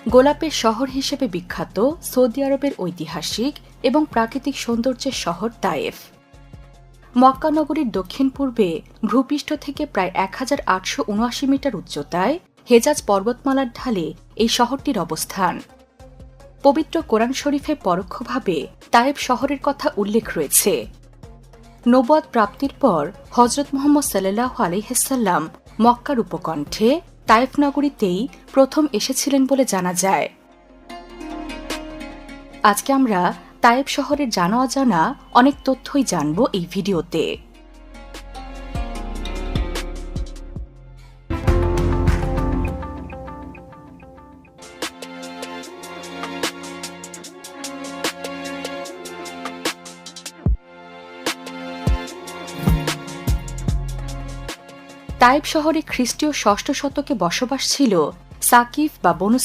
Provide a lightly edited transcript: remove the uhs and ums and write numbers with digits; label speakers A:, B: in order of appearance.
A: গোলাপের শহর হিসেবে বিখ্যাত সৌদি আরবের ঐতিহাসিক এবং প্রাকৃতিক সৌন্দর্যের শহর তায়েফ। মক্কা নগরীর দক্ষিণ পূর্বে ভূপৃষ্ঠ থেকে প্রায় 1879 মিটার উচ্চতায় হেজাজ পর্বতমালার ঢালে এই শহরটির অবস্থান। পবিত্র কোরআন শরীফে পরোক্ষভাবে তায়েফ শহরের কথা উল্লেখ রয়েছে। নবুয়ত প্রাপ্তির পর হজরত মুহাম্মদ সাল্লাল্লাহু আলাইহি ওয়াসাল্লাম মক্কার উপকণ্ঠে তায়েফ নগরীতেই প্রথম এসেছিলেন বলে জানা যায়। আজকে আমরা তায়েফ শহরের জানা অজানা অনেক তথ্যই জানব এই ভিডিওতে। তায়েফ শহরে খ্রিস্টীয় ৬ষ্ঠ শতকে বসবাস ছিল সাকিফ বা বনু